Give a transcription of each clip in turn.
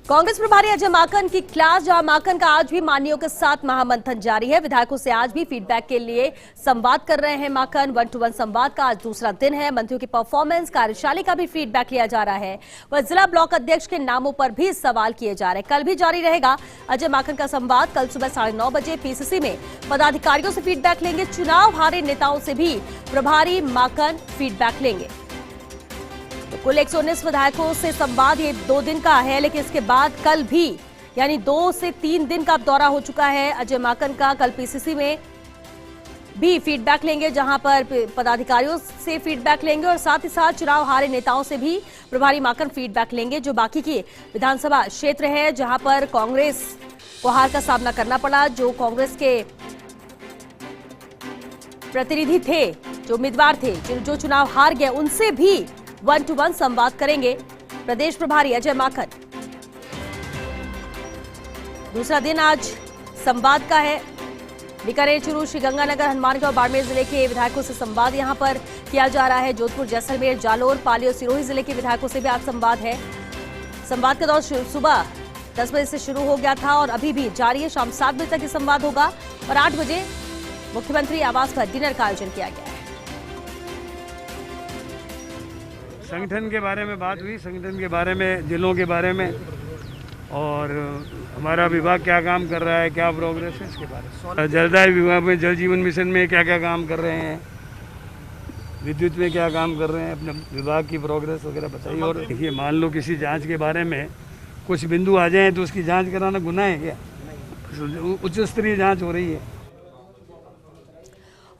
कांग्रेस प्रभारी अजय माकन की क्लास, जहां माकन का आज भी मान्यों के साथ महामंथन जारी है। विधायकों से आज भी फीडबैक के लिए संवाद कर रहे हैं माकन। 1-to-1 संवाद का आज दूसरा दिन है। मंत्रियों की परफॉर्मेंस, कार्यशाला का भी फीडबैक लिया जा रहा है। वह जिला ब्लॉक अध्यक्ष के नामों पर भी सवाल किए जा रहे हैं। कल भी जारी रहेगा अजय माकन का संवाद। कल सुबह 9:30 बजे पीसीसी में पदाधिकारियों से फीडबैक लेंगे। चुनाव हारे नेताओं से भी प्रभारी माकन फीडबैक लेंगे। तो कुल 119 विधायकों से संवाद ये 2 दिन का है, लेकिन इसके बाद कल भी यानी 2 से 3 दिन का दौरा हो चुका है अजय माकन का। कल पीसीसी में भी फीडबैक लेंगे, जहां पर पदाधिकारियों से फीडबैक लेंगे और साथ ही साथ चुनाव हारे नेताओं से भी प्रभारी माकन फीडबैक लेंगे। जो बाकी की विधानसभा क्षेत्र है जहां पर कांग्रेस को हार का सामना करना पड़ा, जो कांग्रेस के प्रतिनिधि थे, जो उम्मीदवार थे, जो चुनाव हार गए, उनसे भी 1-to-1 संवाद करेंगे प्रदेश प्रभारी अजय माकन। दूसरा दिन आज संवाद का है। बीकानेर, चूरू, श्रीगंगानगर, हनुमानगढ़ और बाड़मेर जिले के विधायकों से संवाद यहां पर किया जा रहा है। जोधपुर, जैसलमेर, जालोर, पाली और सिरोही जिले के विधायकों से भी आज संवाद है। संवाद का दौर सुबह 10 बजे से शुरू हो गया था और अभी भी जारी है। शाम 7 बजे तक ये संवाद होगा और 8 बजे मुख्यमंत्री आवास पर डिनर का आयोजन किया गया है। संगठन के बारे में बात हुई, संगठन के बारे में, जिलों के बारे में, और हमारा विभाग क्या काम कर रहा है, क्या प्रोग्रेस है, इसके बारे में। जलदाय विभाग में जल जीवन मिशन में क्या क्या काम कर रहे हैं, विद्युत में क्या काम कर रहे हैं, अपने विभाग की प्रोग्रेस वगैरह बताइए। और देखिए, मान लो किसी जांच के बारे में कुछ बिंदु आ जाएँ तो उसकी जाँच कराना गुनाह है क्या? उच्च स्तरीय जाँच हो रही है।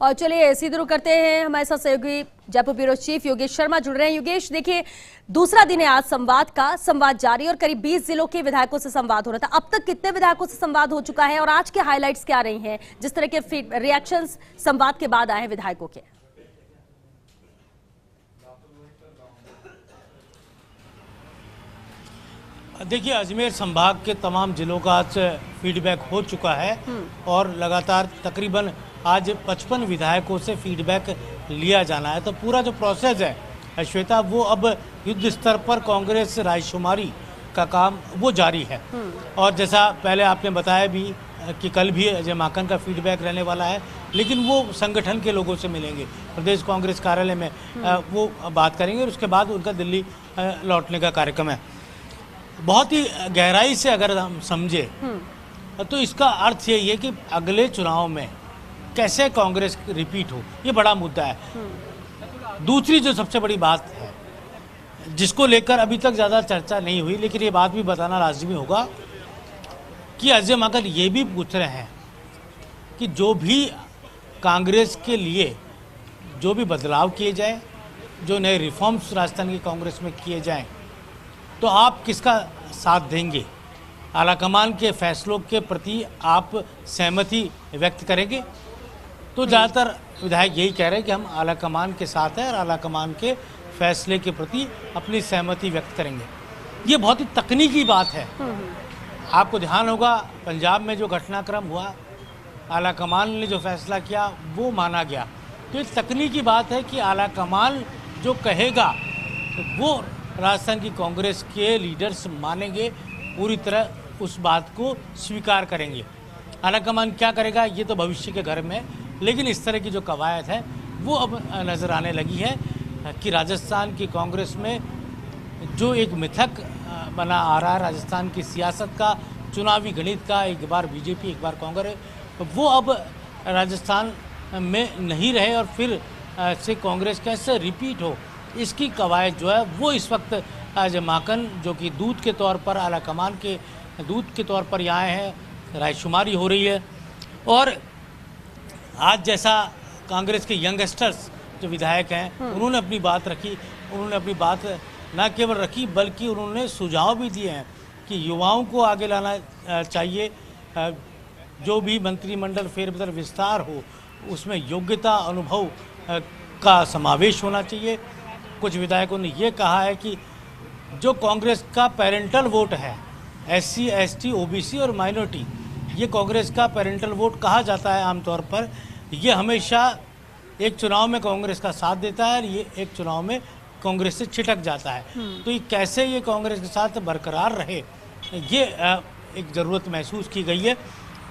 और चलिए सीधे रुख करते हैं, हमारे साथ सहयोगी जयपुर ब्यूरो चीफ योगेश शर्मा जुड़ रहे हैं। योगेश, देखिए दूसरा दिन है आज संवाद का, संवाद जारी और करीब 20 जिलों के विधायकों से संवाद हो रहा था। अब तक कितने विधायकों से संवाद हो चुका है और आज के हाइलाइट्स क्या रही हैं, जिस तरह के रिएक्शंस संवाद के बाद आए हैं विधायकों के? देखिए, अजमेर संभाग के तमाम जिलों का आज फीडबैक हो चुका है और लगातार तकरीबन आज 55 विधायकों से फीडबैक लिया जाना है। तो पूरा जो प्रोसेस है श्वेता, वो अब युद्ध स्तर पर कांग्रेस रायशुमारी का काम वो जारी है। और जैसा पहले आपने बताया भी कि कल भी अजय माकन का फीडबैक रहने वाला है, लेकिन वो संगठन के लोगों से मिलेंगे, प्रदेश कांग्रेस कार्यालय में वो बात करेंगे और उसके बाद उनका दिल्ली लौटने का कार्यक्रम है। बहुत ही गहराई से अगर हम समझे तो इसका अर्थ यही है कि अगले चुनाव में कैसे कांग्रेस रिपीट हो, ये बड़ा मुद्दा है। दूसरी जो सबसे बड़ी बात है, जिसको लेकर अभी तक ज़्यादा चर्चा नहीं हुई, लेकिन ये बात भी बताना लाजमी होगा कि अजय माकन ये भी पूछ रहे हैं कि जो भी कांग्रेस के लिए जो भी बदलाव किए जाए, जो नए रिफॉर्म्स राजस्थान की कांग्रेस में किए जाएं, तो आप किसका साथ देंगे? आलाकमान के फैसलों के प्रति आप सहमति व्यक्त करेंगे? तो ज़्यादातर विधायक यही कह रहे हैं कि हम आलाकमान के साथ हैं और आलाकमान के फैसले के प्रति अपनी सहमति व्यक्त करेंगे। ये बहुत ही तकनीकी बात है। आपको ध्यान होगा, पंजाब में जो घटनाक्रम हुआ, आलाकमान ने जो फैसला किया वो माना गया। तो ये तकनीकी बात है कि आलाकमान जो कहेगा वो राजस्थान की कांग्रेस के लीडर्स मानेंगे, पूरी तरह उस बात को स्वीकार करेंगे। आलाकमान क्या करेगा ये तो भविष्य के घर में, लेकिन इस तरह की जो कवायद है वो अब नज़र आने लगी है कि राजस्थान की कांग्रेस में जो एक मिथक बना आ रहा है राजस्थान की सियासत का, चुनावी गणित का, एक बार बीजेपी एक बार कांग्रेस, वो अब राजस्थान में नहीं रहे और फिर से कांग्रेस कैसे रिपीट हो, इसकी कवायद जो है वो इस वक्त अजय माकन, जो कि दूत के तौर पर, आलाकमान के दूत के तौर पर यहाँ आए हैं, रायशुमारी हो रही है। और आज जैसा कांग्रेस के यंगस्टर्स जो विधायक हैं उन्होंने अपनी बात रखी, उन्होंने अपनी बात न केवल रखी बल्कि उन्होंने सुझाव भी दिए हैं कि युवाओं को आगे लाना चाहिए। जो भी मंत्रिमंडल फेरबदल विस्तार हो उसमें योग्यता, अनुभव का समावेश होना चाहिए। कुछ विधायकों ने ये कहा है कि जो कांग्रेस का पेरेंटल वोट है, SC, ST, OBC और माइनॉरिटी, ये कांग्रेस का पेरेंटल वोट कहा जाता है आमतौर पर, ये हमेशा एक चुनाव में कांग्रेस का साथ देता है और ये एक चुनाव में कांग्रेस से छिटक जाता है। तो ये कैसे ये कांग्रेस के साथ बरकरार रहे, ये एक ज़रूरत महसूस की गई है,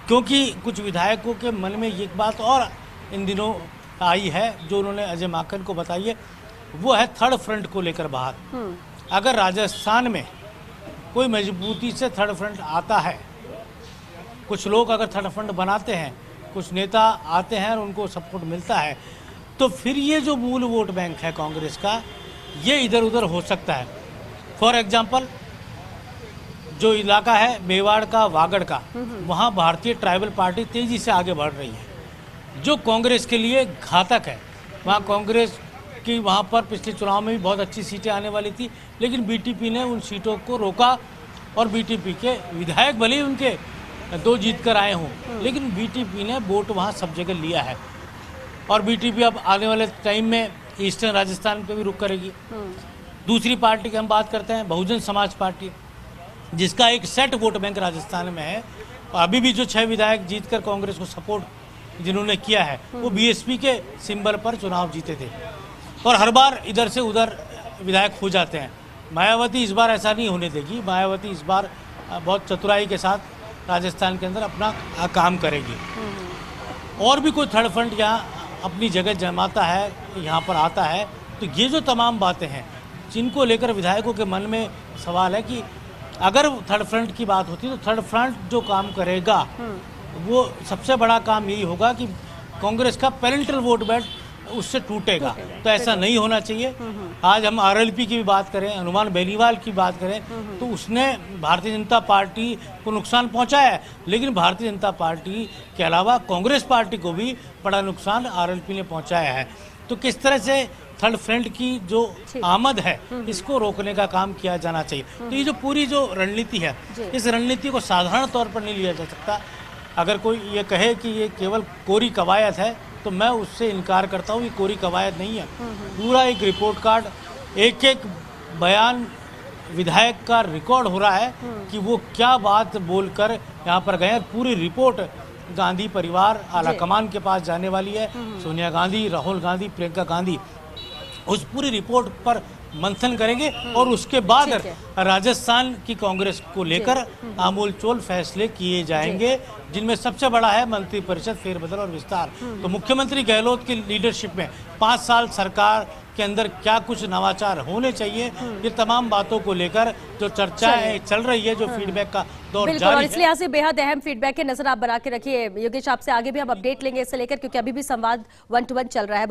क्योंकि कुछ विधायकों के मन में एक बात और इन दिनों आई है जो उन्होंने अजय माकन को बताई है, वो है थर्ड फ्रंट को लेकर बात। अगर राजस्थान में कोई मजबूती से थर्ड फ्रंट आता है, कुछ लोग अगर थर्ड फ्रंट बनाते हैं, कुछ नेता आते हैं और उनको सपोर्ट मिलता है, तो फिर ये जो मूल वोट बैंक है कांग्रेस का, ये इधर उधर हो सकता है। फॉर एग्जांपल, जो इलाका है मेवाड़ का, वागड़ का, वहाँ भारतीय ट्राइबल पार्टी तेज़ी से आगे बढ़ रही है, जो कांग्रेस के लिए घातक है। वहाँ कांग्रेस की वहाँ पर पिछले चुनाव में भी बहुत अच्छी सीटें आने वाली थी, लेकिन बीटीपी ने उन सीटों को रोका और बीटीपी के विधायक भले ही उनके 2 जीत कर आए हों, लेकिन बीटीपी ने वोट वहाँ सब जगह लिया है। और बीटीपी अब आने वाले टाइम में ईस्टर्न राजस्थान पे भी रुक करेगी। दूसरी पार्टी की हम बात करते हैं, बहुजन समाज पार्टी, जिसका एक सेट वोट बैंक राजस्थान में है, और अभी भी जो 6 विधायक जीतकर कांग्रेस को सपोर्ट जिन्होंने किया है, वो बीएसपी के सिंबल पर चुनाव जीते थे और हर बार इधर से उधर विधायक हो जाते हैं। मायावती इस बार ऐसा नहीं होने देगी। मायावती इस बार बहुत चतुराई के साथ राजस्थान के अंदर अपना काम करेगी। और भी कोई थर्ड फ्रंट यहाँ अपनी जगह जमाता है, यहाँ पर आता है, तो ये जो तमाम बातें हैं जिनको लेकर विधायकों के मन में सवाल है कि अगर थर्ड फ्रंट की बात होती है तो थर्ड फ्रंट जो काम करेगा वो सबसे बड़ा काम यही होगा कि कांग्रेस का पेरेंटल वोट बैंक उससे टूटेगा। तो ऐसा नहीं होना चाहिए। आज हम आरएलपी की भी बात करें, हनुमान बेनीवाल की बात करें, तो उसने भारतीय जनता पार्टी को नुकसान पहुंचाया है, लेकिन भारतीय जनता पार्टी के अलावा कांग्रेस पार्टी को भी बड़ा नुकसान आरएलपी ने पहुंचाया है। तो किस तरह से थर्ड फ्रंट की जो आमद है, इसको रोकने का काम किया जाना चाहिए। तो ये जो पूरी जो रणनीति है, इस रणनीति को साधारण तौर पर नहीं लिया जा सकता। अगर कोई ये कहे कि ये केवल कोरी कवायद है, तो मैं उससे इनकार करता हूँ। ये कोरी कवायद नहीं है। पूरा एक रिपोर्ट कार्ड, एक एक बयान विधायक का रिकॉर्ड हो रहा है कि वो क्या बात बोलकर यहाँ पर गए। पूरी रिपोर्ट गांधी परिवार आला कमान के पास जाने वाली है। सोनिया गांधी, राहुल गांधी, प्रियंका गांधी उस पूरी रिपोर्ट पर मंथन करेंगे और उसके बाद राजस्थान की कांग्रेस को लेकर आमूलचूल फैसले किए जाएंगे, जिनमें सबसे बड़ा है मंत्रिपरिषद फेरबदल और विस्तार। तो मुख्यमंत्री गहलोत की लीडरशिप में 5 साल सरकार के अंदर क्या कुछ नवाचार होने चाहिए, ये तमाम बातों को लेकर जो चर्चाएं चल रही है, जो फीडबैक का दौर जारी है। इसलिए यहाँ से बेहद अहम फीडबैक की नजर आप बना के रखिए। योगेश, आपसे आगे भी हम अपडेट लेंगे इससे लेकर, क्योंकि अभी भी संवाद 1 to 1 चल रहा है।